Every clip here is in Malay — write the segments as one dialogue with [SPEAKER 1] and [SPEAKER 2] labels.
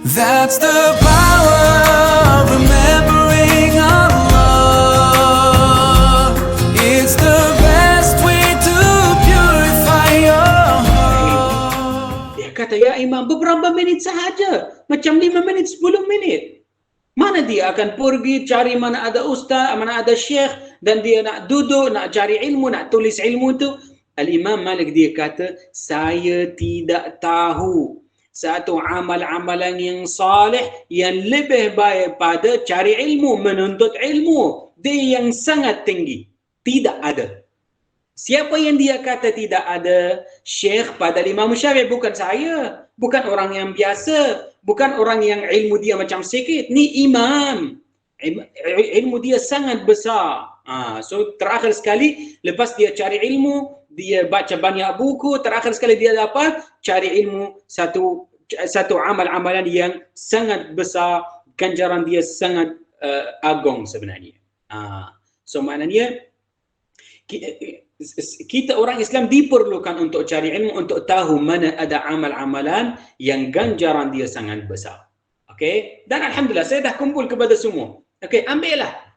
[SPEAKER 1] That's the power of remembering Allah. It's the best way to purify your heart.
[SPEAKER 2] Dia kata, ya Imam, beberapa minit sahaja. Macam 5 minit, 10 minit. Mana dia akan pergi cari mana ada ustaz, mana ada syekh, dan dia nak duduk, nak cari ilmu, nak tulis ilmu tu. Al-Imam Malik dia kata, saya tidak tahu satu amal-amalan yang salih yang lebih baik pada cari ilmu, menuntut ilmu. Dia yang sangat tinggi. Tidak ada. Siapa yang dia kata tidak ada? Syekh pada Imam Syafi'i, bukan saya. Bukan orang yang biasa. Bukan orang yang ilmu dia macam sikit. Ni imam. Ilmu dia sangat besar. So terakhir sekali, lepas dia cari ilmu, dia baca banyak buku, terakhir sekali dia dapat cari ilmu satu amal-amalan yang sangat besar, ganjaran dia sangat agung sebenarnya. So maknanya kita orang Islam diperlukan untuk cari ilmu, untuk tahu mana ada amal-amalan yang ganjaran dia sangat besar. Okey, dan alhamdulillah saya dah kumpul kepada semua. Okey, ambillah.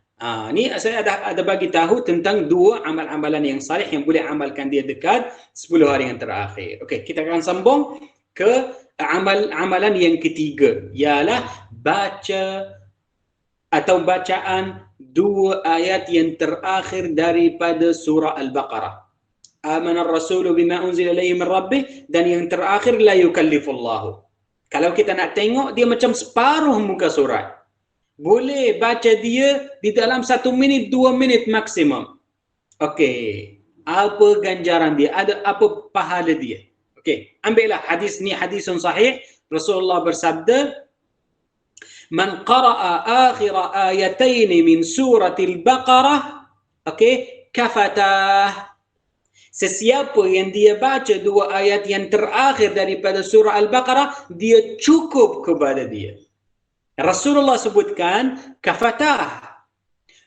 [SPEAKER 2] Ni saya ada bagi tahu tentang 2 amal-amalan yang salih yang boleh amalkan dia dekat 10 hari yang terakhir. Okey, kita akan sambung ke amalan yang ketiga, ialah baca atau bacaan 2 ayat yang terakhir daripada surah Al-Baqarah. Amana ar-rasulu bima unzila ilayhi min rabbih, dan yang terakhir la yukallifullahu. Kalau kita nak tengok, dia macam separuh muka surat. Boleh baca dia di dalam 1 minit, 2 minit maksimum. Okey, apa ganjaran dia? Ada apa pahala dia? Okey, ambillah hadis ni, hadisun sahih. Rasulullah bersabda, man qara'a akhir ayatain min suratil Baqarah, okey, kafatah. Sesiapa yang dia baca 2 ayat yang terakhir daripada surah Al-Baqarah, dia cukup kepada dia. Rasulullah sebutkan kafatah.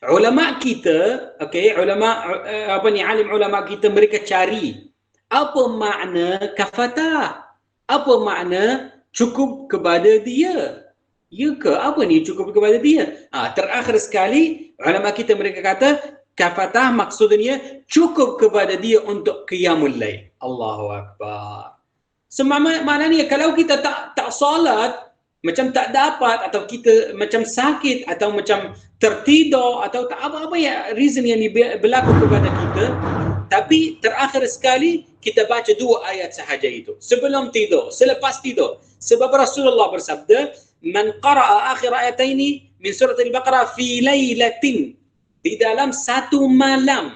[SPEAKER 2] Ulama kita, okey, alim ulama kita, mereka cari apa makna kafatah? Apa makna cukup kepada dia? Ya ke? Apa ni cukup kepada dia? Terakhir sekali, ulama kita mereka kata, kafatah maksudnya cukup kepada dia untuk qiyamul lail. Allahu Akbar. Maknanya kalau kita tak solat, macam tak dapat, atau kita macam sakit, atau macam tertidur, atau tak apa-apa ya reason yang berlaku kepada kita, tapi terakhir sekali kita baca 2 ayat sahaja itu sebelum tidur, selepas tidur. Sebab Rasulullah bersabda, man qara'a akhir ayataini min surah Al-Baqarah fi lailatin, di dalam 1 malam.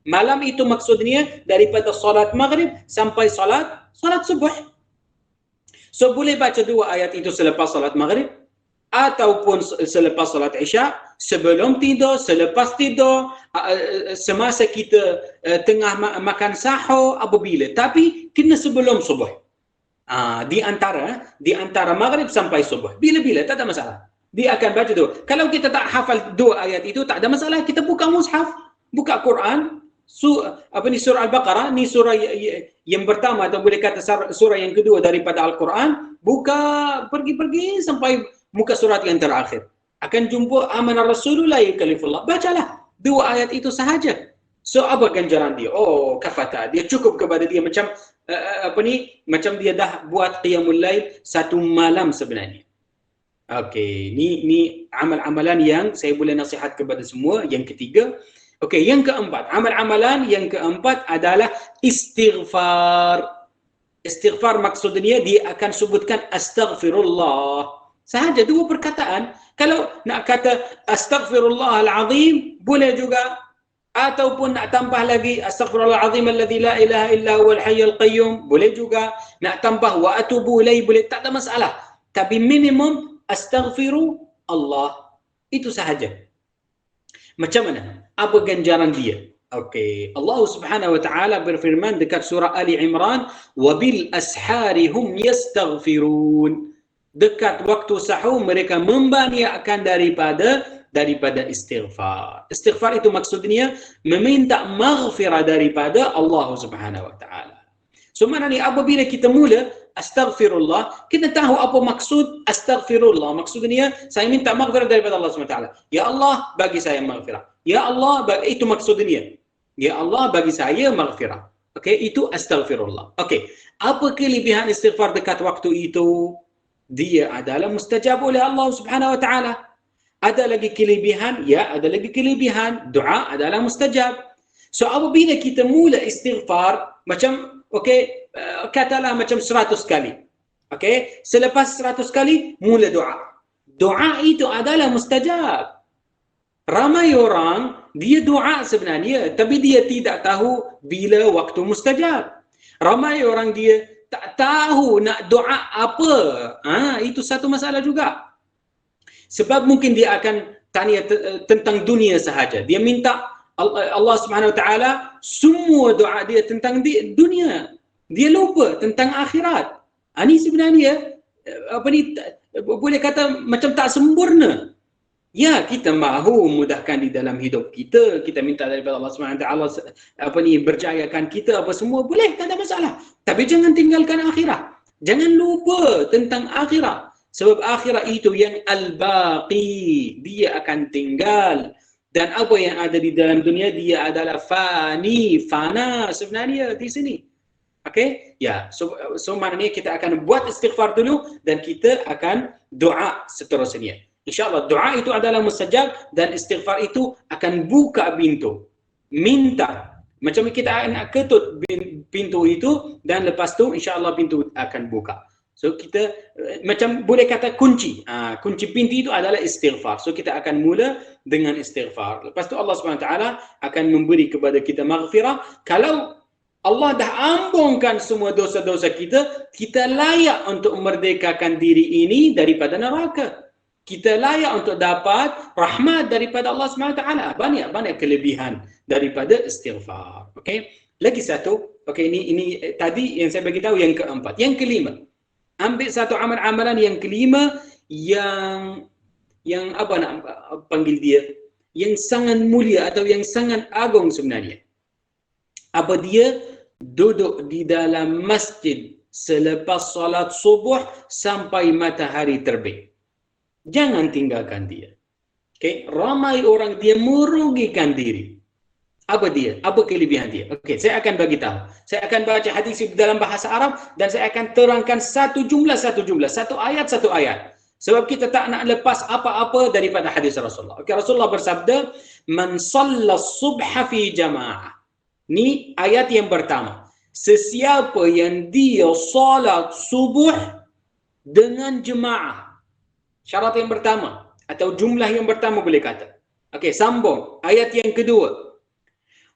[SPEAKER 2] Malam itu maksudnya daripada solat maghrib sampai solat subuh. So boleh baca 2 ayat itu selepas solat maghrib, ataupun selepas solat isya, sebelum tidur, selepas tidur, semasa kita tengah makan sahur, apabila. Tapi kena sebelum subuh. Di antara maghrib sampai subuh. Bila-bila, tak ada masalah. Dia akan baca tu. Kalau kita tak hafal 2 ayat itu, tak ada masalah. Kita buka mushaf, buka Quran, surah Al-Baqarah, ni surah yang pertama, atau boleh kata surah yang kedua daripada Al-Quran. Buka, pergi sampai muka surat yang terakhir. Akan jumpa amana Rasulullah yukallifullah. Bacalah 2 ayat itu sahaja. So apa ganjaran dia? Oh, kafatah. Dia cukup kepada dia macam macam dia dah buat qiyamul lail 1 malam sebenarnya. Okey, ni amal-amalan yang saya boleh nasihat kepada semua. Yang ketiga. Okey, yang keempat, amalan yang keempat adalah istighfar. Istighfar maksudnya dia akan sebutkan astaghfirullah. Sahaja 2 perkataan. Kalau nak kata astaghfirullahal-azim, boleh juga. Ataupun nak tambah lagi astaghfirullahal-azim alladzi la ilaha illa huwal hayyul qayyum, boleh juga. Nak tambah wa atubu ilaihi, boleh, tak ada masalah. Tapi minimum astaghfirullah. Itu sahaja. Macam mana? Apa ganjaran dia? Okey, Allah Subhanahu wa taala berfirman dekat surah Ali Imran, "Wabil ashari hum yastaghfirun." Dekat waktu sahur mereka membanyakan daripada istighfar. Istighfar itu maksudnya meminta maghfirah daripada Allah Subhanahu wa taala. So maknanya apabila kita mula astaghfirullah, kita tahu apa maksud astaghfirullah. Maksudnya saya minta maghfirah daripada Allah SWT. Ya Allah, bagi saya maghfirah. Ya Allah, itu maksudnya. Ya Allah, bagi saya maghfirah. Okey, itu astaghfirullah. Okey, apa kelebihan istighfar dekat waktu itu? Dia adalah mustajab oleh Allah Subhanahu Wa Taala. Ada lagi kelebihan? Ya, ada lagi kelebihan. Doa adalah mustajab. So, apabila kita mula istighfar, macam, katalah macam 100 kali. Okey, selepas 100 kali, mula doa. Doa itu adalah mustajab. Ramai orang, dia doa sebenarnya, tapi dia tidak tahu bila waktu mustajab. Ramai orang dia tak tahu nak doa apa. Itu satu masalah juga. Sebab mungkin dia akan tanya tentang dunia sahaja. Dia minta Allah Subhanahu Wa Taala semua doa dia tentang dunia. Dia lupa tentang akhirat. Ini sebenarnya boleh kata macam tak sempurna. Ya, kita mahu mudahkan di dalam hidup kita. Kita minta daripada Allah Subhanahu Wa Taala berjayakan kita apa semua, boleh, tak ada masalah. Tapi jangan tinggalkan akhirat. Jangan lupa tentang akhirat. Sebab akhirat itu yang al-baqi, dia akan tinggal. Dan apa yang ada di dalam dunia, dia adalah fani, fana sebenarnya di sini. Okey? Ya, so maknanya kita akan buat istighfar dulu dan kita akan doa seterusnya. InsyaAllah doa itu adalah mustajab dan istighfar itu akan buka pintu. Minta. Macam kita nak ketuk pintu itu dan lepas tu insyaAllah pintu akan buka. So kita macam boleh kata kunci. Kunci pintu itu adalah istighfar. So kita akan mula dengan istighfar. Lepas tu Allah SWT akan memberi kepada kita maghfirah. Kalau Allah dah ampunkan semua dosa-dosa kita, kita layak untuk merdekakan diri ini daripada neraka. Kita layak untuk dapat rahmat daripada Allah SWT. Banyak kelebihan daripada istighfar. Okey. Lagi satu. Okey, ini tadi yang saya bagi tahu yang keempat. Yang kelima. Ambil satu amalan yang kelima yang apa nak panggil dia? Yang sangat mulia atau yang sangat agung sebenarnya. Apa dia? Duduk di dalam masjid selepas solat subuh sampai matahari terbit. Jangan tinggalkan dia. Okay? Ramai orang dia merugikan diri. Apa dia? Apa kelebihan dia? Okey, saya akan bagi tahu. Saya akan baca hadis dalam bahasa Arab dan saya akan terangkan satu jumlah, satu ayat. Sebab kita tak nak lepas apa-apa daripada hadis Rasulullah. Okey, Rasulullah bersabda, "Man shalla subha fi jamaah." Ni ayat yang pertama. Sesiapa yang dia solat subuh dengan jemaah. Syarat yang pertama atau jumlah yang pertama boleh kata. Okey, sambung. Ayat yang kedua.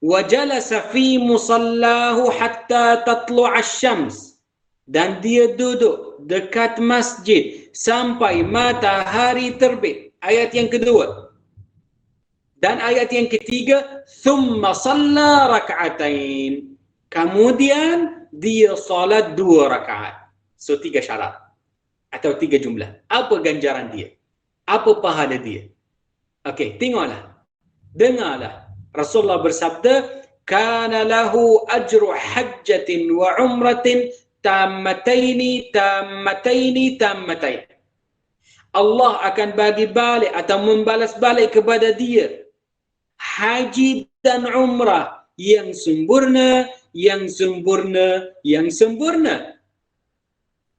[SPEAKER 2] وَجَلَسَ فِي مُصَلَّاهُ حَتَّى تَطْلُعَ الشَّمْسِ. Dan dia duduk dekat masjid sampai matahari terbit. Ayat yang kedua. Dan ayat yang ketiga, ثُمَّ صَلَّى رَكْعَتَيْنِ. Kemudian dia salat 2 rakaat. So 3 syarat atau 3 jumlah. Apa ganjaran dia? Apa pahala dia? Okey, tengoklah. Dengarlah. Rasulullah bersabda, "Kana lahu ajru hajjatin wa umratin tammataini." Allah akan bagi balik atau membalas balik kepada dia haji dan umrah yang sempurna.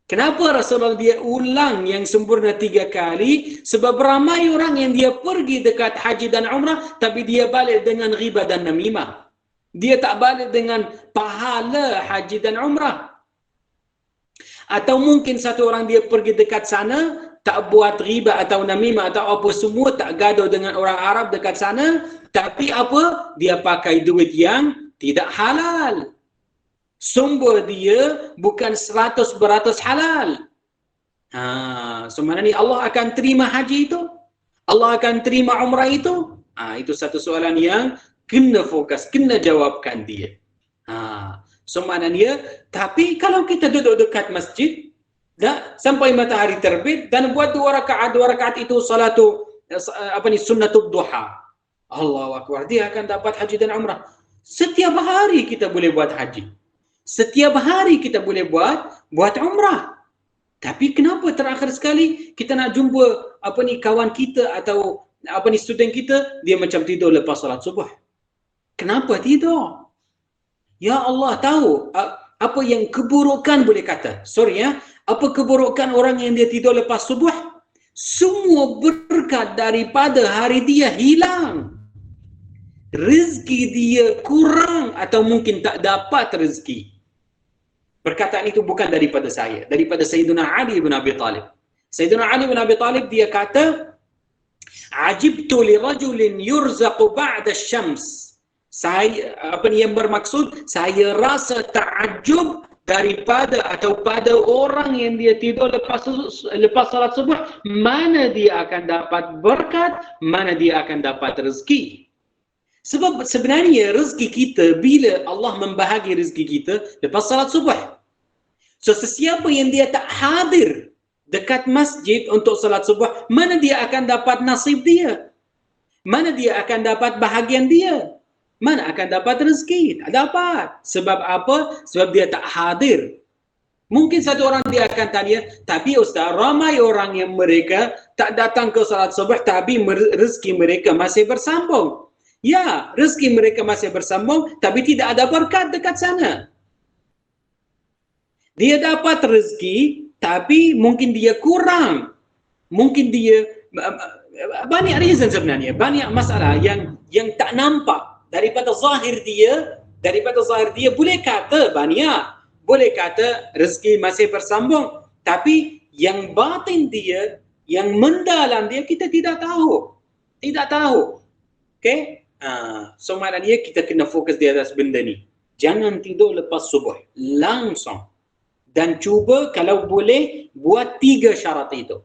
[SPEAKER 2] Kenapa Rasulullah dia ulang yang sempurna 3 kali? Sebab ramai orang yang dia pergi dekat haji dan umrah tapi dia balik dengan riba dan namimah. Dia tak balik dengan pahala haji dan umrah. Atau mungkin satu orang dia pergi dekat sana tak buat riba atau namimah atau apa semua, tak gaduh dengan orang Arab dekat sana, tapi apa? Dia pakai duit yang tidak halal. Sumber dia bukan 100% halal. Sebenarnya Allah akan terima haji itu? Allah akan terima umrah itu? Itu satu soalan yang kena fokus, kena jawabkan dia. Sebenarnya, tapi kalau kita duduk dekat masjid, sampai matahari terbit dan buat 2 rakaat itu sunnatul duha. Allahu Akbar, dia akan dapat haji dan umrah. Setiap hari kita boleh buat haji. Setiap hari kita boleh buat umrah. Tapi kenapa terakhir sekali kita nak jumpa kawan kita atau student kita, dia macam tidur lepas solat subuh. Kenapa tidur? Ya Allah tahu apa yang keburukan boleh kata. Apa keburukan orang yang dia tidur lepas subuh? Semua berkat daripada hari dia hilang. Rezeki dia kurang atau mungkin tak dapat rezeki. Perkataan itu bukan daripada saya, daripada Sayyidina Ali bin Abi Talib. Sayyidina Ali bin Abi Talib dia kata, "Ajibtu li rajulin yurzaqu ba'da asy-syams." Yang bermaksud, saya rasa takjub daripada atau pada orang yang dia tidur lepas salat subuh, mana dia akan dapat berkat, mana dia akan dapat rezeki. Sebab sebenarnya rezeki kita, bila Allah membahagi rezeki kita lepas salat subuh. So sesiapa yang dia tak hadir dekat masjid untuk salat subuh, mana dia akan dapat nasib dia? Mana dia akan dapat bahagian dia? Mana akan dapat rezeki? Tak dapat. Sebab apa? Sebab dia tak hadir. Mungkin satu orang dia akan tanya, tapi Ustaz, ramai orang yang mereka tak datang ke salat subuh tapi rezeki mereka masih bersambung. Ya, rezeki mereka masih bersambung tapi tidak ada berkat dekat sana. Dia dapat rezeki tapi mungkin dia kurang. Mungkin dia banyak reason sebenarnya, banyak masalah yang tak nampak. Daripada zahir dia boleh kata banyak, boleh kata rezeki masih bersambung, tapi yang batin dia, yang mendalam dia, kita tidak tahu. Okay? So maknanya kita kena fokus di atas benda ni. Jangan tidur lepas subuh, langsung. Dan cuba kalau boleh buat 3 syarat itu.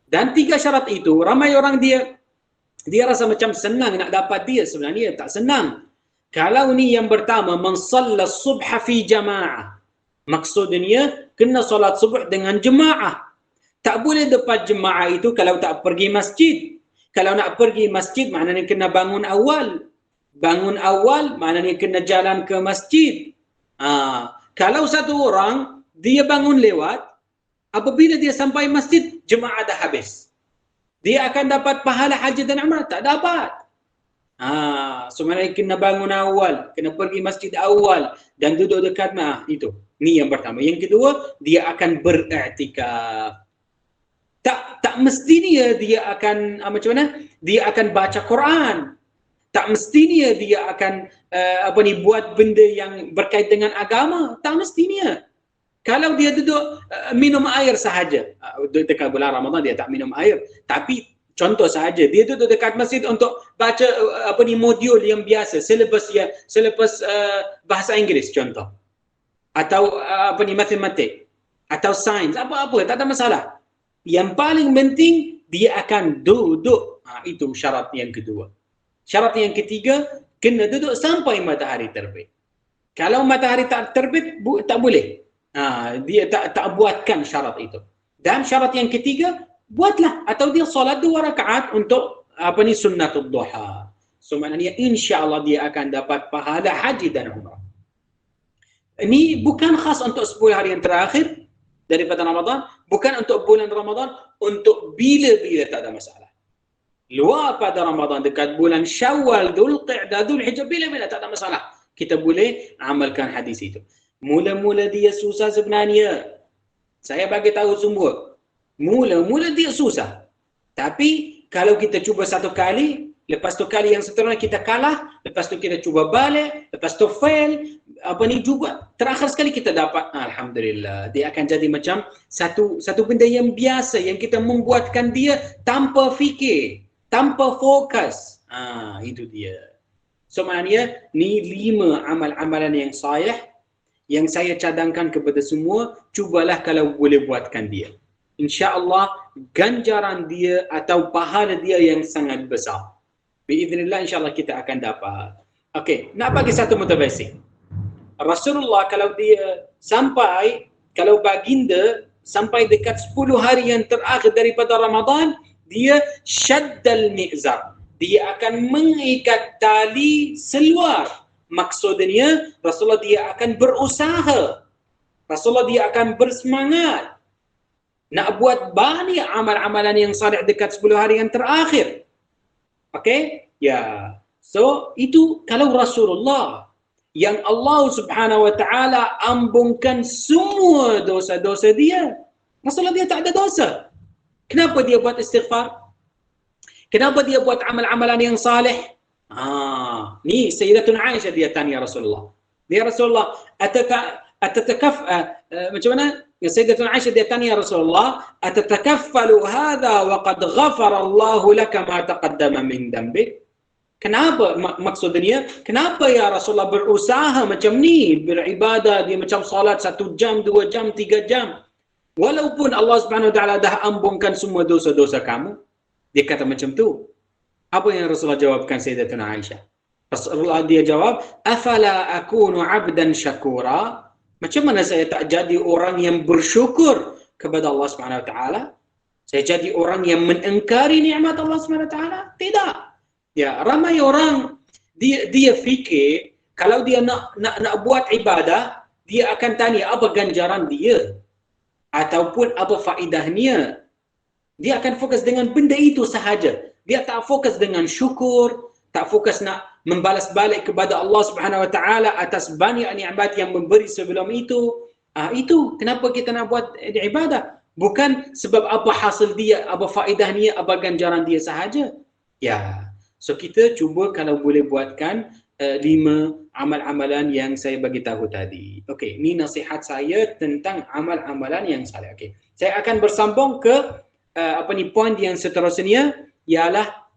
[SPEAKER 2] Dan 3 syarat itu, ramai orang dia rasa macam senang nak dapat dia, sebenarnya tak senang. Kalau ni yang pertama, man shalla subha fi jama'ah. Maksudnya kena solat subuh dengan jemaah. Tak boleh dapat jemaah itu kalau tak pergi masjid. Kalau nak pergi masjid, maknanya kena bangun awal. Bangun awal maknanya kena jalan ke masjid. Kalau satu orang dia bangun lewat, apabila dia sampai masjid, jemaah dah habis. Dia akan dapat pahala haji dan umrah? Tak dapat. Sebenarnya kena bangun awal, kena pergi masjid awal dan duduk dekat itu. Ni yang pertama. Yang kedua, dia akan beriktikaf. Tak mestinya dia akan macam mana? Dia akan baca Quran. Tak mestinya dia akan buat benda yang berkait dengan agama. Tak mestinya. Kalau dia duduk minum air sahaja, dekat bulan Ramadan dia tak minum air, tapi contoh sahaja, dia duduk dekat masjid untuk baca modul yang biasa, selepas bahasa Inggeris contoh, atau matematik, atau sains, apa-apa, tak ada masalah. Yang paling penting dia akan duduk. Itu syarat yang kedua. Syarat yang ketiga, kena duduk sampai matahari terbit. Kalau matahari tak terbit, tak boleh. Dia tak buatkan syarat itu. Dan syarat yang ketiga, buatlah, atau dia solat 2 rakaat untuk sunnatul duha. So maknanya insya-Allah dia akan dapat pahala haji dan umrah. Ini bukan khas untuk 10 hari yang terakhir daripada Ramadan, bukan untuk bulan Ramadan, untuk bila-bila tak ada masalah. Luar pada Ramadan, dekat bulan Syawal, Dzulqa'dah, Dzulhijjah, bila-bila tak ada masalah, kita boleh amalkan hadis itu. Mula-mula dia susah sebenarnya. Saya bagi tahu semua. Mula-mula dia susah. Tapi kalau kita cuba satu kali, lepas tu kali yang seterusnya kita kalah, lepas tu kita cuba balik, lepas tu fail, juga terakhir sekali kita dapat, alhamdulillah. Dia akan jadi macam satu benda yang biasa yang kita membuatkan dia tanpa fikir, tanpa fokus. Itu dia. So maknanya ni 5 amal-amalan yang sahih yang saya cadangkan kepada semua, cubalah kalau boleh buatkan dia. InsyaAllah ganjaran dia atau pahala dia yang sangat besar. Biiznillah insyaAllah kita akan dapat. Okey, nak bagi satu mutabasik. Rasulullah kalau dia kalau baginda sampai dekat 10 hari yang terakhir daripada Ramadan, dia syaddal mi'zar. Dia akan mengikat tali seluar Maksudnya Rasulullah dia akan berusaha. Rasulullah dia akan bersemangat nak buat banyak amal-amalan yang salih dekat 10 hari yang terakhir. Okey? Ya. So, itu kalau Rasulullah yang Allah Subhanahu wa taala ambungkan semua dosa-dosa dia. Rasulullah dia tak ada dosa. Kenapa dia buat istighfar? Kenapa dia buat amal-amalan yang salih? Ni Sayyidatuna Aisyah dia tanya Rasulullah. Dia Rasulullah, macam mana? Sayyidatuna Aisyah dia tanya Rasulullah, "Atatakaffalu hadha wa qad ghafara Allahu laka ma taqaddama min dhanbik?" Kenapa maksudnya? Kenapa ya Rasulullah berusaha macam ni, beribadah dia macam salat 1 jam, 2 jam, 3 jam. Walaupun Allah Subhanahu wa taala dah ambungkan semua dosa-dosa kamu. Dia kata macam tu. Apa yang Rasulullah jawabkan Sayyidatuna Aisyah? Rasulullah dia jawab, "Afala akunu 'abdan syakura?" Macam mana saya tak jadi orang yang bersyukur kepada Allah Subhanahu wa taala? Saya jadi orang yang mengingkari nikmat Allah Subhanahu wa taala? Tidak. Ya, ramai orang dia fikir kalau dia nak buat ibadah, dia akan tanya apa ganjaran dia ataupun apa faedahnya. Dia akan fokus dengan benda itu sahaja. Dia tak fokus dengan syukur, tak fokus nak membalas balik kepada Allah Subhanahu wa taala atas banyak nikmat yang memberi sebelum itu. Itu kenapa kita nak buat ibadah? Bukan sebab apa hasil dia, apa faedahnya, apa ganjaran dia sahaja. Ya. So kita cuba kalau boleh buatkan 5 amal-amalan yang saya bagi tahu tadi. Okey, ni nasihat saya tentang amal-amalan yang saleh. Okey. Saya akan bersambung ke poin yang seterusnya ialah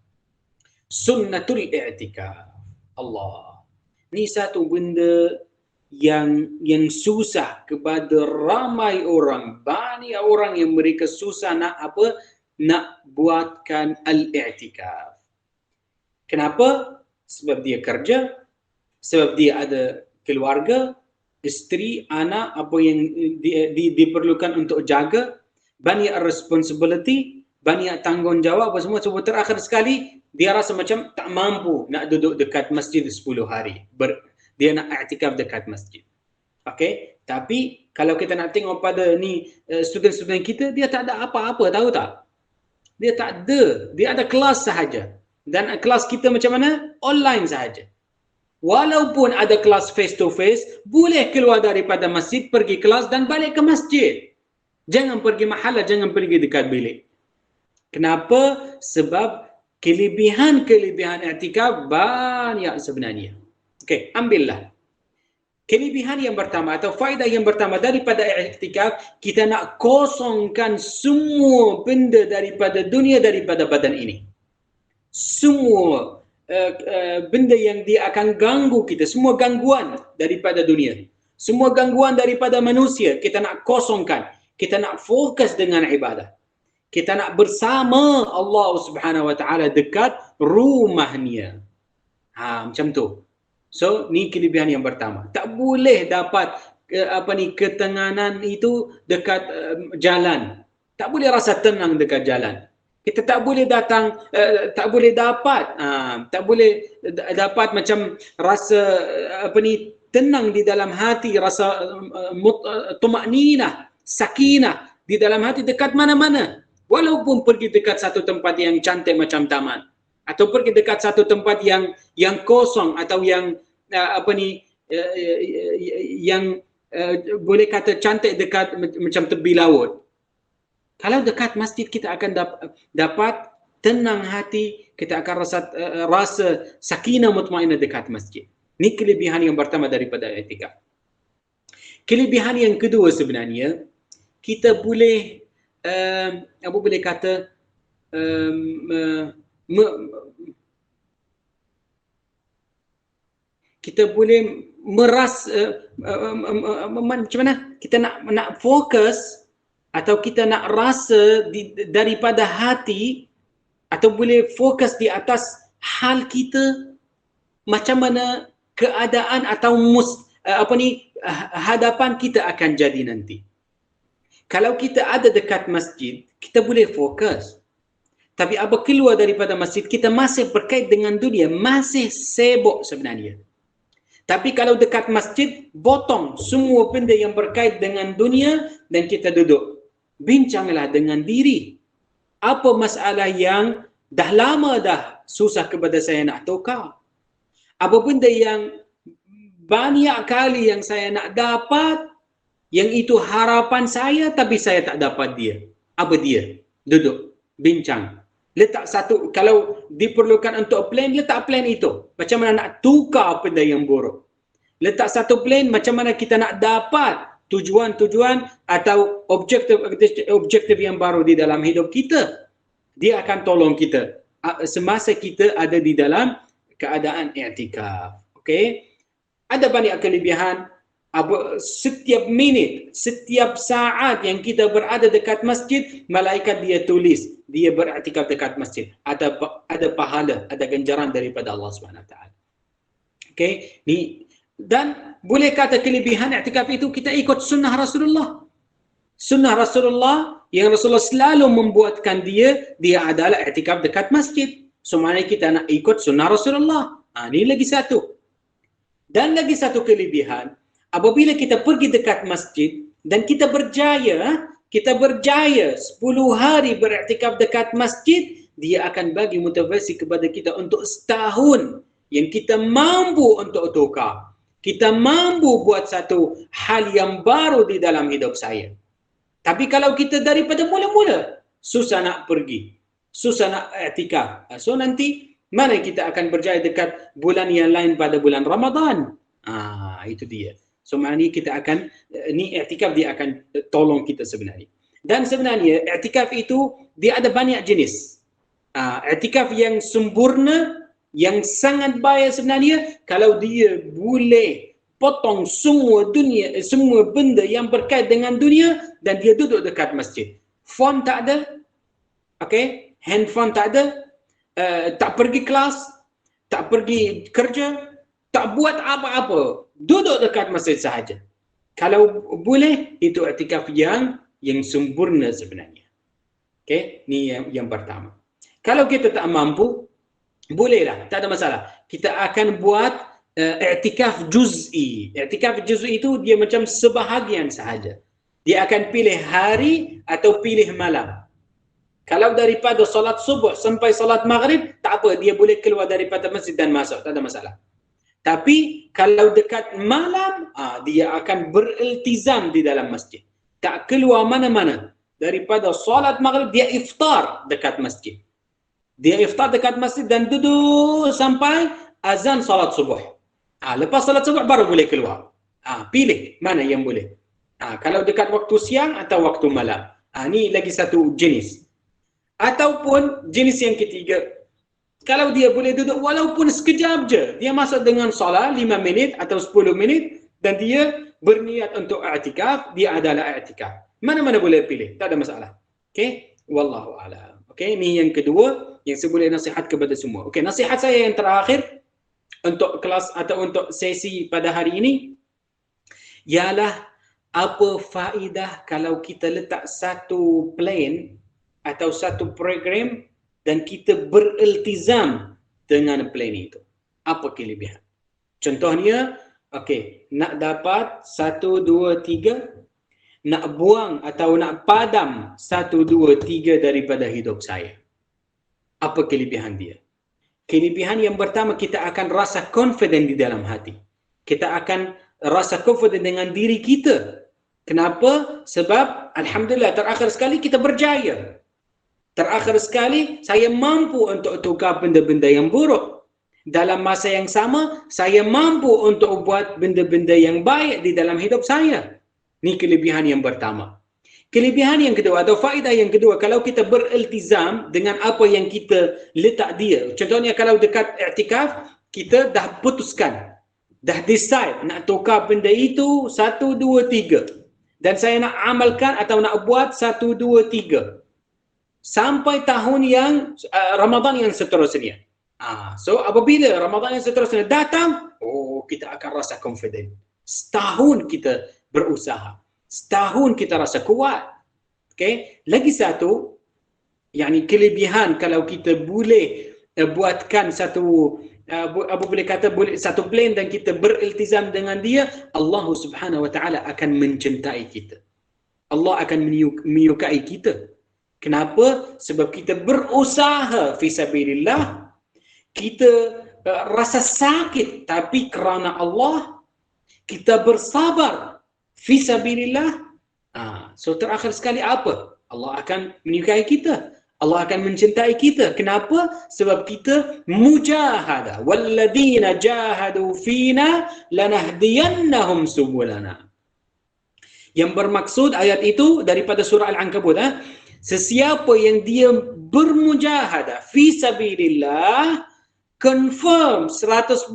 [SPEAKER 2] sunnatul i'tikaf. Allah. Ni satu benda yang susah kepada ramai orang, banyak orang yang mereka susah nak buatkan al-i'tikaf. Kenapa? Sebab dia kerja, sebab dia ada keluarga, isteri, anak, apa yang diperlukan untuk jaga, banyak responsibility, banyak tanggungjawab apa semua. Sebab terakhir sekali dia rasa macam tak mampu nak duduk dekat masjid 10 hari. Dia nak i'tikaf dekat masjid. Okey, tapi kalau kita nak tengok pada ni student-student kita, dia tak ada apa-apa, tahu tak? Dia tak ada, dia ada kelas sahaja. Dan kelas kita macam mana? Online sahaja. Walaupun ada kelas face to face, boleh keluar daripada masjid, pergi kelas dan balik ke masjid. Jangan pergi mahala, jangan pergi dekat bilik. Kenapa? Sebab kelebihan-kelebihan i'tikaf banyak sebenarnya. Okey, ambillah. Kelebihan yang pertama atau faedah yang pertama daripada i'tikaf, kita nak kosongkan semua benda daripada dunia, daripada badan ini. Semua benda yang dia akan ganggu kita, semua gangguan daripada dunia, semua gangguan daripada manusia, kita nak kosongkan. Kita nak fokus dengan ibadah. Kita nak bersama Allah Subhanahu wa taala dekat rumahnya. Macam tu. So, ni kelebihan yang pertama. Tak boleh dapat ketenangan itu dekat jalan. Tak boleh rasa tenang dekat jalan. Kita tak boleh dapat macam rasa tenang di dalam hati, rasa tumakninah, sakinah di dalam hati dekat mana-mana. Walaupun pergi dekat satu tempat yang cantik macam taman, atau pergi dekat satu tempat yang kosong atau yang yang boleh kata cantik dekat macam tepi laut. Kalau dekat masjid kita akan dapat tenang hati, kita akan rasa sakinah mutmainah dekat masjid. Ini kelebihan yang pertama daripada i'tikaf. Kelebihan yang kedua sebenarnya, kita boleh kita boleh macam mana? Kita nak fokus atau kita nak rasa daripada hati, atau boleh fokus di atas hal kita, macam mana keadaan atau hadapan kita akan jadi nanti. Kalau kita ada dekat masjid, kita boleh fokus. Tapi apa keluar daripada masjid, kita masih berkait dengan dunia, masih sibuk sebenarnya. Tapi kalau dekat masjid, potong semua benda yang berkait dengan dunia dan kita duduk. Bincanglah dengan diri. Apa masalah yang dah lama dah susah kepada saya nak tukar? Apa benda yang banyak kali yang saya nak dapat, yang itu harapan saya tapi saya tak dapat dia. Apa dia? Duduk, bincang. Letak satu, kalau diperlukan untuk plan, letak plan itu. Macam mana nak tukar benda yang buruk. Letak satu plan, macam mana kita nak dapat tujuan-tujuan atau objektif yang baru di dalam hidup kita. Dia akan tolong kita semasa kita ada di dalam keadaan i'tikaf. Okey? Ada banyak kelebihan. Setiap minit, setiap saat yang kita berada dekat masjid, malaikat dia tulis dia beriktikaf dekat masjid. Ada pahala, ada ganjaran daripada Allah SWT. Okey, ni dan boleh kata kelebihan iktikaf itu kita ikut sunnah Rasulullah. Sunnah Rasulullah yang Rasulullah selalu membuatkan dia adalah iktikaf dekat masjid. Semuanya kita nak ikut sunnah Rasulullah. Ini lagi satu. Dan lagi satu kelebihan, apabila kita pergi dekat masjid dan kita berjaya 10 hari beriktikaf dekat masjid, dia akan bagi motivasi kepada kita untuk setahun yang kita mampu untuk tukar. Kita mampu buat satu hal yang baru di dalam hidup saya. Tapi kalau kita daripada mula-mula, susah nak pergi, susah nak iktikaf. So nanti, mana kita akan berjaya dekat bulan yang lain pada bulan Ramadan? Itu dia. So maknanya kita akan, ni i'tikaf dia akan tolong kita sebenarnya. Dan sebenarnya i'tikaf itu dia ada banyak jenis. I'tikaf yang sempurna, yang sangat baik sebenarnya, kalau dia boleh potong semua dunia, semua benda yang berkait dengan dunia dan dia duduk dekat masjid. Phone tak ada, okay? Handphone tak ada, tak pergi kelas, tak pergi kerja, tak buat apa-apa. Duduk dekat masjid sahaja. Kalau boleh, itu i'tikaf yang sempurna sebenarnya. Okay, ni yang pertama. Kalau kita tak mampu, bolehlah, tak ada masalah. Kita akan buat i'tikaf juz'i. I'tikaf juz'i itu dia macam sebahagian sahaja. Dia akan pilih hari atau pilih malam. Kalau daripada solat subuh sampai solat maghrib, tak apa, dia boleh keluar daripada masjid dan masuk, tak ada masalah. Tapi kalau dekat malam, dia akan beriltizam di dalam masjid. Tak keluar mana-mana. Daripada solat maghrib, dia iftar dekat masjid. Dia iftar dekat masjid dan duduk sampai azan solat subuh. Lepas solat subuh baru boleh keluar. Pilih mana yang boleh. Kalau dekat waktu siang atau waktu malam. Ni lagi satu jenis. Ataupun jenis yang ketiga, kalau dia boleh duduk walaupun sekejap je, dia masuk dengan solat 5 minit atau 10 minit dan dia berniat untuk i'tikaf, dia adalah i'tikaf. Mana-mana boleh pilih, tak ada masalah. Okey, wallahu a'lam. Okey, ni yang kedua yang saya boleh nasihat kepada semua. Okey, nasihat saya yang terakhir untuk kelas atau untuk sesi pada hari ini ialah apa faedah kalau kita letak satu plan atau satu program dan kita beriltizam dengan plan itu. Apa kelebihan? Contohnya, okey, nak dapat 1, 2, 3, nak buang atau nak padam 1, 2, 3 daripada hidup saya. Apa kelebihan dia? Kelebihan yang pertama, kita akan rasa confident di dalam hati. Kita akan rasa confident dengan diri kita. Kenapa? Sebab alhamdulillah terakhir sekali kita berjaya. Terakhir sekali, saya mampu untuk tukar benda-benda yang buruk. Dalam masa yang sama, saya mampu untuk buat benda-benda yang baik di dalam hidup saya. Ini kelebihan yang pertama. Kelebihan yang kedua atau faedah yang kedua, kalau kita beriltizam dengan apa yang kita letak dia. Contohnya kalau dekat i'tikaf, kita dah putuskan, dah decide nak tukar benda itu 1, 2, 3. Dan saya nak amalkan atau nak buat 1, 2, 3. Sampai tahun yang Ramadan yang seterusnya. So apabila Ramadan yang seterusnya datang, kita akan rasa confident. Setahun kita berusaha. Setahun kita rasa kuat. Okay? Lagi satu, yakni kelebihan kalau kita boleh buatkan satu Abu boleh kata boleh satu plan dan kita beriltizam dengan dia, Allah Subhanahu wa taala akan mencintai kita. Allah akan menyukai kita. Kenapa? Sebab kita berusaha fi sabilillah, kita rasa sakit tapi kerana Allah, kita bersabar fi sabilillah. So terakhir sekali apa? Allah akan menyukai kita. Allah akan mencintai kita. Kenapa? Sebab kita mujahadah. Walladzina jahadu fina lanahdiyannahum subulana. Yang bermaksud ayat itu daripada surah Al-Ankabut. Sesiapa yang dia bermujahadah fi sabilillah, confirm 100%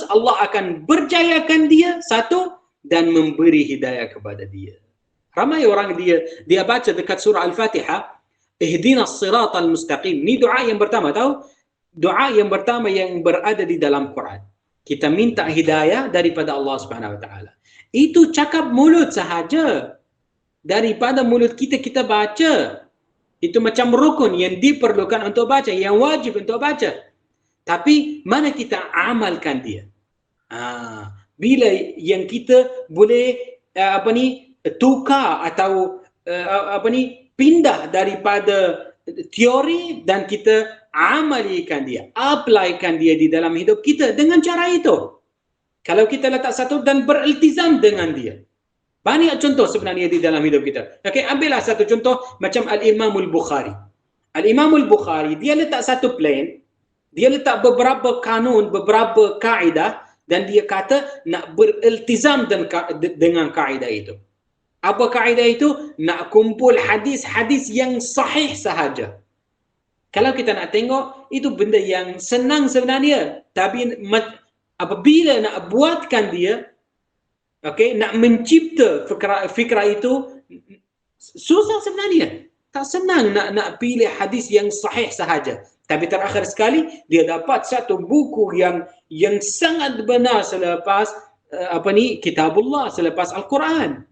[SPEAKER 2] Allah akan berjayakan dia, satu, dan memberi hidayah kepada dia. Ramai orang dia baca dekat surah Al-Fatihah, ihdinas siratal mustaqim. Ni doa yang pertama, tahu? Doa yang pertama yang berada di dalam Quran. Kita minta hidayah daripada Allah Subhanahu wa taala. Itu cakap mulut sahaja. Daripada mulut kita baca. Itu macam rukun yang diperlukan untuk baca, yang wajib untuk baca. Tapi mana kita amalkan dia? Bila yang kita boleh tukar atau pindah daripada teori dan kita amalikan dia, applykan dia di dalam hidup kita dengan cara itu. Kalau kita letak satu dan beriltizam dengan dia. Banyak contoh sebenarnya di dalam hidup kita. Okey, ambillah satu contoh macam Al-Imam Al-Bukhari. Al-Imam Al-Bukhari, dia letak satu plan, dia letak beberapa kanun, beberapa kaedah, dan dia kata nak beriltizam dengan kaedah itu. Apa kaedah itu? Nak kumpul hadis-hadis yang sahih sahaja. Kalau kita nak tengok, itu benda yang senang sebenarnya. Tapi apabila nak buatkan dia, nak mencipta fikrah itu, susah sebenarnya. Tak senang nak pilih hadis yang sahih sahaja. Tapi terakhir sekali, dia dapat satu buku yang sangat benar selepas Kitabullah, selepas Al-Quran.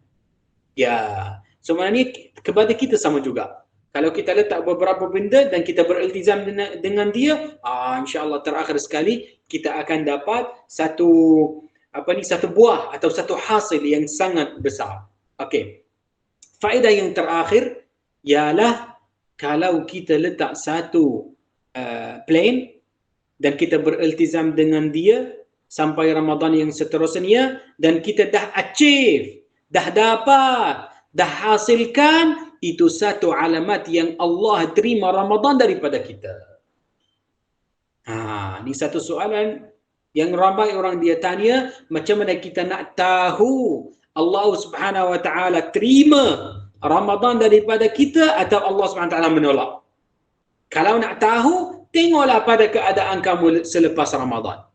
[SPEAKER 2] Ya, sebenarnya kepada kita sama juga. Kalau kita letak beberapa benda dan kita beriltizam dengan dia, insya-Allah terakhir sekali kita akan dapat satu buah atau satu hasil yang sangat besar. Okey. Faedah yang terakhir ialah kalau kita letak satu plan dan kita beriltizam dengan dia sampai Ramadan yang seterusnya dan kita dah achieve, dah dapat, dah hasilkan, itu satu alamat yang Allah terima Ramadan daripada kita. Ini satu soalan yang ramai orang dia tanya, macam mana kita nak tahu Allah Subhanahu wa taala terima Ramadan daripada kita atau Allah Subhanahu wa taala menolak? Kalau nak tahu, tengoklah pada keadaan kamu selepas Ramadan.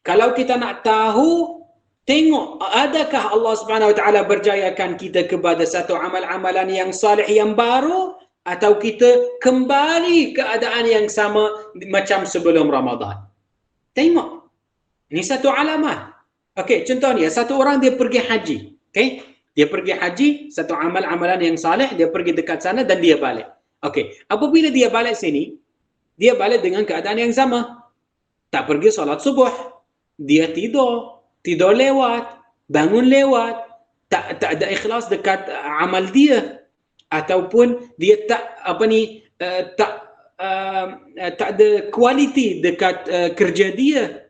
[SPEAKER 2] Kalau kita nak tahu, tengok adakah Allah Subhanahu wa taala berjayakan kita kepada satu amal-amalan yang salih yang baru atau kita kembali keadaan yang sama macam sebelum Ramadan. Tengok. Ini satu alamat. Okey, contohnya satu orang dia pergi haji. Okey? Dia pergi haji, satu amal-amalan yang salih, dia pergi dekat sana dan dia balik. Okey, apabila dia balik sini, dia balik dengan keadaan yang sama. Tak pergi solat subuh. Dia tidur lewat, bangun lewat, tak ada ikhlas dekat amal dia, ataupun dia tak ada kualiti dekat kerja dia.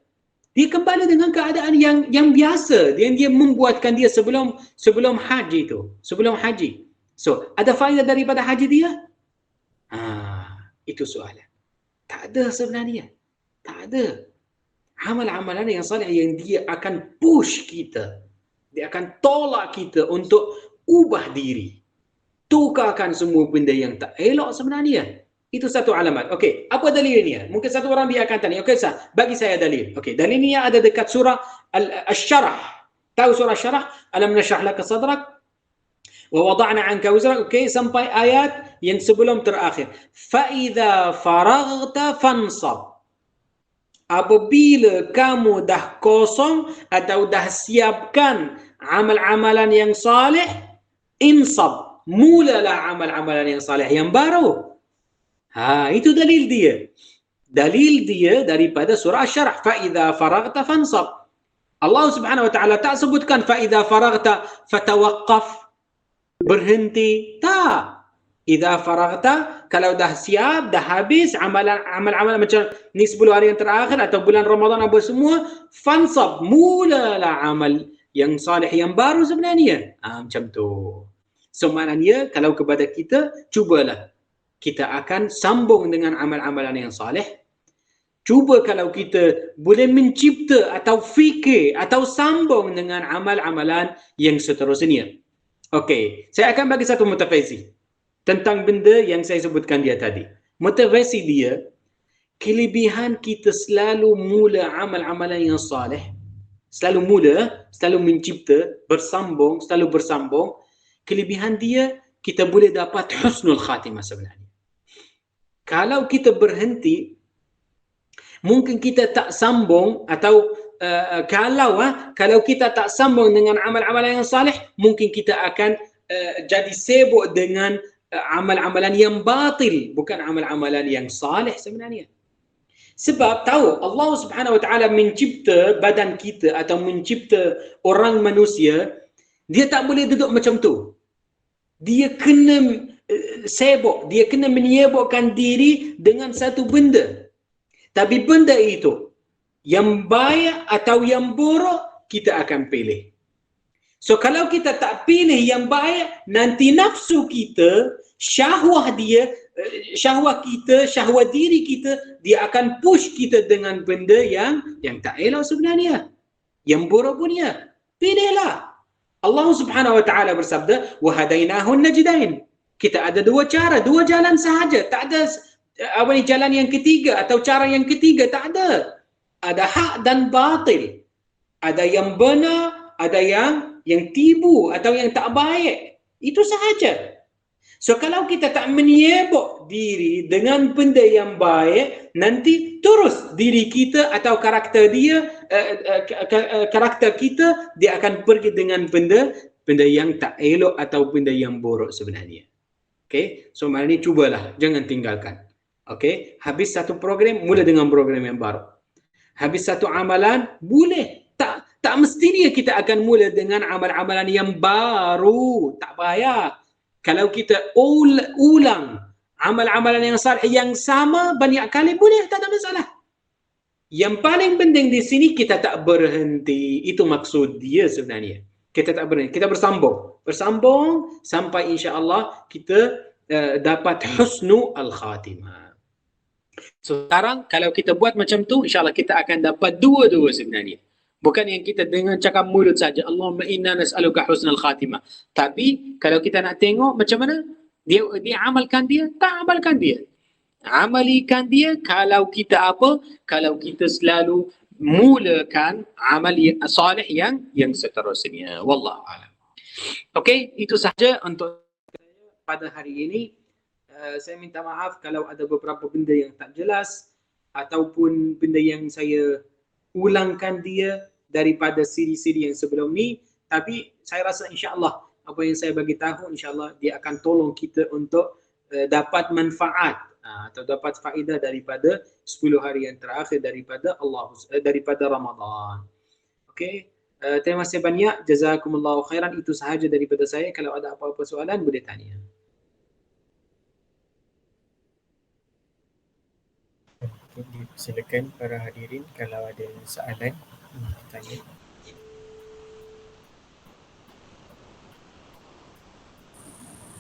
[SPEAKER 2] Dia kembali dengan keadaan yang biasa, dia membuatkan dia sebelum haji itu, sebelum haji. So, ada faedah daripada haji dia? Itu soalan. Tak ada sebenarnya. Tak ada. Amal-amalan yang salih yang dia akan push kita, dia akan tolak kita untuk ubah diri, tukarkan semua benda yang tak elok sebenarnya. Itu satu alamat. Okey, apa dalilnya? Mungkin satu orang dia akan tanya, okey sah, bagi saya dalil. Okey, dalilnya ada dekat surah Asy-Syarah. Tahu surah Asy-Syarah? Alam nashrah laka sadrak wa wada'na 'anka wizrak. Okey, sampai ayat yang sebelum terakhir. Fa idza faraghta fansab. Apabila kamu dah kosong atau dah siapkan amal-amalan yang salih, insab, mulalah amal-amalan yang salih yang baru. Itu dalil dia. Dalil dia daripada surah Asy-Syarah, fa idza faraghta fansab. Allah Subhanahu wa taala tak sebutkan fa idza faraghta fatawaqqaf, berhenti. Tak. Idza faraghta, kalau dah siap, dah habis amalan macam ni 10 hari yang terakhir atau bulan Ramadan apa semua, fansab, mulalah amal yang salih yang baru sebenarnya. Macam tu. So maknanya kalau kepada kita, cubalah kita akan sambung dengan amal-amalan yang salih. Cuba kalau kita boleh mencipta atau fikir atau sambung dengan amal-amalan yang seterusnya. Okey, saya akan bagi satu motivasi tentang benda yang saya sebutkan dia tadi. Motivasi dia, kelebihan kita selalu mula amal-amalan yang salih, selalu mula, selalu mencipta, selalu bersambung. Kelebihan dia, kita boleh dapat husnul khatimah sebenarnya. Kalau kita berhenti, mungkin kita tak sambung atau kalau kita tak sambung dengan amal-amalan yang salih, mungkin kita akan jadi sibuk dengan amal-amalan yang batil, bukan amal-amalan yang salih sebenarnya. Sebab tahu Allah Subhanahu wa taala mencipta badan kita atau mencipta orang manusia, dia tak boleh duduk macam tu. Dia kena sibuk, dia kena menyibukkan diri dengan satu benda. Tapi benda itu, yang baik atau yang buruk, kita akan pilih. So kalau kita tak pilih yang baik, nanti nafsu kita, syahwat diri kita, dia akan push kita dengan benda yang tak elok sebenarnya. Yang buruk punya. Pilihlah. Allah Subhanahu wa taala bersabda, "Wa hadainahun najdain." Kita ada dua cara, dua jalan sahaja. Tak ada jalan yang ketiga atau cara yang ketiga, tak ada. Ada hak dan batil. Ada yang benar, ada yang tibu atau yang tak baik. Itu sahaja. So kalau kita tak menyibuk diri dengan benda yang baik, nanti terus diri kita atau karakter kita, dia akan pergi dengan benda yang tak elok atau benda yang buruk sebenarnya. Okay, so maknanya cubalah, jangan tinggalkan. Okay, habis satu program, mula dengan program yang baru. Habis satu amalan, boleh. Tak mestinya kita akan mula dengan amalan-amalan yang baru. Tak payah. Kalau kita ulang amal-amalan yang salih yang sama banyak kali, boleh, tak ada masalah. Yang paling penting di sini, kita tak berhenti. Itu maksud dia sebenarnya. Kita tak berhenti, kita bersambung sampai insya-Allah kita dapat husnu al-khatimah. So sekarang kalau kita buat macam tu, insya-Allah kita akan dapat dua-dua sebenarnya. Bukan yang kita dengan cakap mulut saja, Allahumma inna nas'aluka husnal khatimah. Tapi kalau kita nak tengok macam mana dia amalkan dia, tak amalkan dia. Amalikan dia kalau kita apa? Kalau kita selalu mulakan amal salih yang seterusnya. Wallahu a'lam. Okey, itu sahaja untuk pada hari ini. Saya minta maaf kalau ada beberapa benda yang tak jelas ataupun benda yang saya ulangkan dia daripada siri-siri yang sebelum ni, tapi saya rasa insya-Allah apa yang saya bagi tahu, insya-Allah dia akan tolong kita untuk dapat manfaat atau dapat faedah daripada 10 hari yang terakhir daripada Ramadan. Okey, terima kasih banyak, jazakumullahu khairan. Itu sahaja daripada saya. Kalau ada apa-apa soalan boleh tanya.
[SPEAKER 3] Silakan para hadirin kalau ada soalan tanya.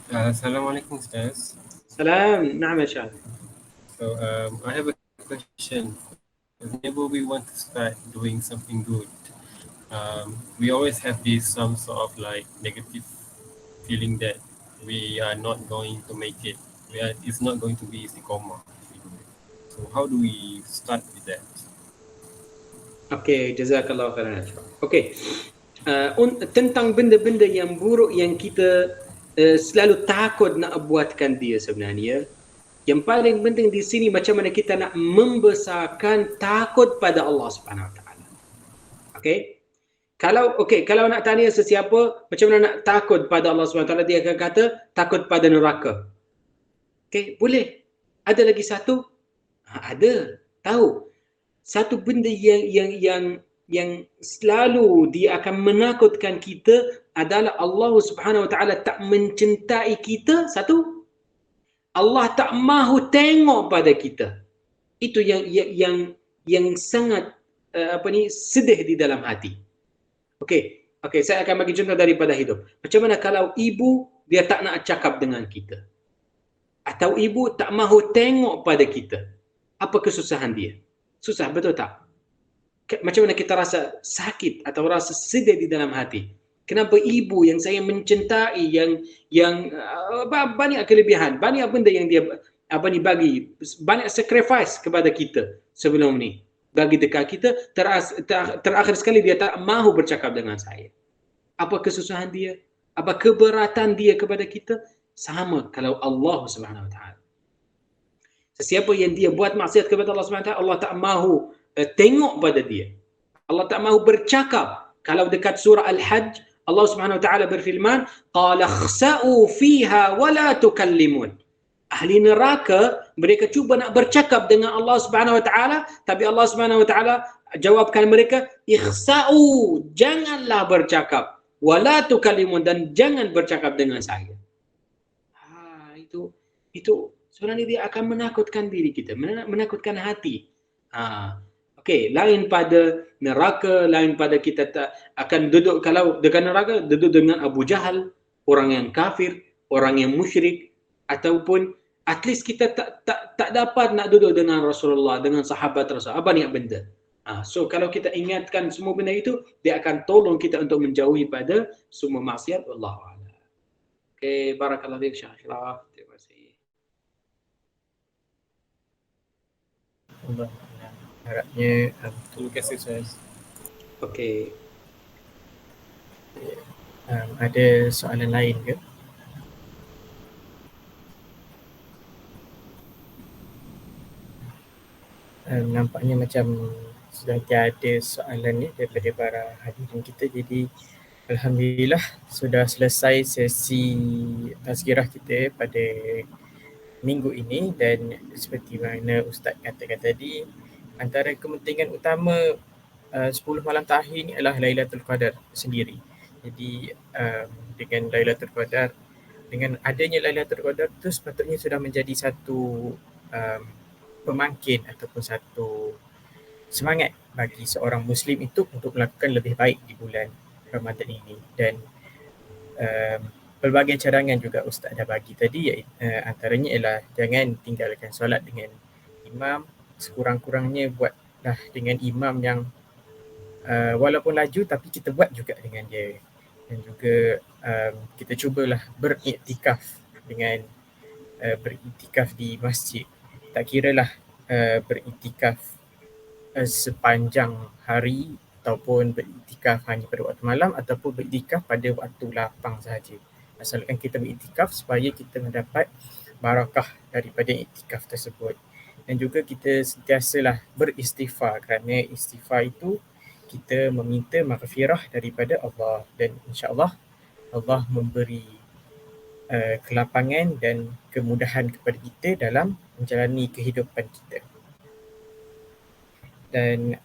[SPEAKER 4] Assalamualaikum Ustaz.
[SPEAKER 2] Salam, na'am Syah.
[SPEAKER 4] So I have a question. Whenever we want to start doing something good, we always have some sort of like negative feeling that we are not going to make it. It's not going to be istiqomah. So how do we start with that?
[SPEAKER 2] Okey, jazakallahu khairan. Okey. Tentang benda-benda yang buruk yang kita selalu takut nak buatkan dia sebenarnya, yang paling penting di sini macam mana kita nak membesarkan takut pada Allah Subhanahu Wa Taala. Okey. Kalau nak tanya sesiapa macam mana nak takut pada Allah Subhanahu Wa Taala, dia akan kata takut pada neraka. Okey, boleh. Ada lagi satu? Ada. tahu satu benda yang selalu dia akan menakutkan kita adalah Allah Subhanahu Wa Taala tak mencintai kita. Satu, Allah tak mahu tengok pada kita. Itu yang sangat sedih di dalam hati. Okey, saya akan bagi contoh daripada hidup. Macam mana kalau ibu dia tak nak cakap dengan kita? Atau ibu tak mahu tengok pada kita? Apa kesusahan dia? Susah, betul tak? Macam mana kita rasa sakit atau rasa sedih di dalam hati? Kenapa ibu yang saya mencintai, yang banyak kelebihan, banyak benda yang dia bagi, banyak sacrifice kepada kita sebelum ni, bagi dekat kita, terakhir sekali dia tak mahu bercakap dengan saya. Apa kesusahan dia? Apa keberatan dia kepada kita? Sama kalau Allah Subhanahu Wa Taala. Sesiapa yang dia buat maksiat kepada Allah Subhanahu Wa Taala, Allah tak mahu tengok pada dia. Allah tak mahu bercakap. Kalau dekat surah Al-Hajj, Allah Subhanahu Wa Taala berfirman, qala khsa'u fiha wa la tukallimun. Ahli neraka mereka cuba nak bercakap dengan Allah Subhanahu Wa Taala, tapi Allah Subhanahu Wa Taala jawabkan mereka, ikhsa'u, janganlah bercakap, wa la tukallimun, dan jangan bercakap dengan saya. Itu sebenarnya dia akan menakutkan diri kita, menakutkan hati. Okey, lain pada neraka, lain pada kita tak akan duduk, kalau dekat neraka duduk dengan Abu Jahal, orang yang kafir, orang yang musyrik, ataupun at least kita tak dapat nak duduk dengan Rasulullah, dengan sahabat Rasul. Apa ni benda? So kalau kita ingatkan semua benda itu, dia akan tolong kita untuk menjauhi pada semua maksiat. Wallahu a'lam. Okey, barakallahu fiik Syekh Ashraf. Terima kasih.
[SPEAKER 3] Allah harapnya
[SPEAKER 4] Terima kasih Ustaz.
[SPEAKER 2] Okey.
[SPEAKER 3] ada soalan lain ke? Nampaknya macam sudah tiada soalan ni daripada para hadirin kita. Jadi alhamdulillah sudah selesai sesi tazkirah kita pada minggu ini, dan seperti mana Ustaz katakan tadi, antara kepentingan utama 10 malam terakhir ni adalah Lailatul Qadar sendiri. Jadi dengan Lailatul Qadar, dengan adanya Lailatul Qadar tu sepatutnya sudah menjadi satu pemangkin ataupun satu semangat bagi seorang Muslim itu untuk melakukan lebih baik di bulan Ramadan ini. Dan pelbagai cadangan juga Ustaz dah bagi tadi, antaranya ialah jangan tinggalkan solat dengan imam, sekurang-kurangnya buatlah dengan imam yang walaupun laju tapi kita buat juga dengan dia. Dan juga kita cubalah beriktikaf dengan beriktikaf di masjid. Tak kiralah beriktikaf sepanjang hari ataupun beriktikaf hanya pada waktu malam ataupun beriktikaf pada waktu lapang sahaja. Asalkan kita beriktikaf supaya kita mendapat barakah daripada iktikaf tersebut. Dan juga kita sentiasalah beristighfar, kerana istighfar itu kita meminta maghfirah daripada Allah, dan insya-Allah Allah memberi kelapangan dan kemudahan kepada kita dalam menjalani kehidupan kita. Dan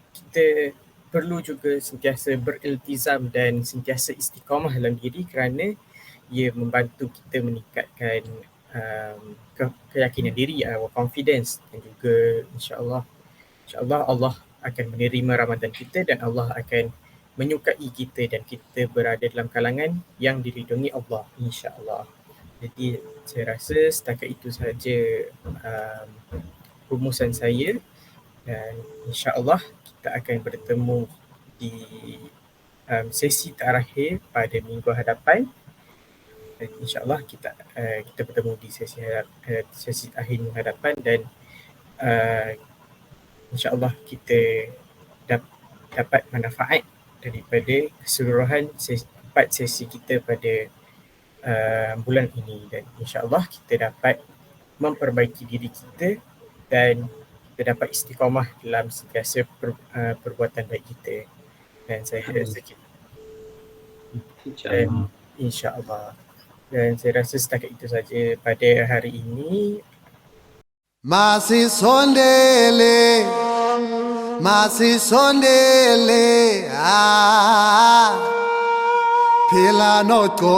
[SPEAKER 3] kita perlu juga sentiasa beriltizam dan sentiasa istiqamah dalam diri, kerana ia membantu kita meningkatkan keyakinan diri, confidence, dan juga insya-Allah Allah akan menerima Ramadan kita dan Allah akan menyukai kita dan kita berada dalam kalangan yang dilindungi Allah, insya-Allah. Jadi saya rasa setakat itu sahaja rumusan saya, dan insya-Allah kita akan bertemu di sesi terakhir pada minggu hadapan. Dan insya-Allah kita bertemu di sesi akhir minggu hadapan, dan insya-Allah kita dapat manfaat daripada keseluruhan 4 sesi kita pada bulan ini, dan insya-Allah kita dapat memperbaiki diri kita dan kita dapat istiqamah dalam sentiasa perbuatan baik kita. Dan saya rasa insya-Allah. Dan saya rasa setakat itu saja pada hari ini.
[SPEAKER 5] Masisondele, phila noqo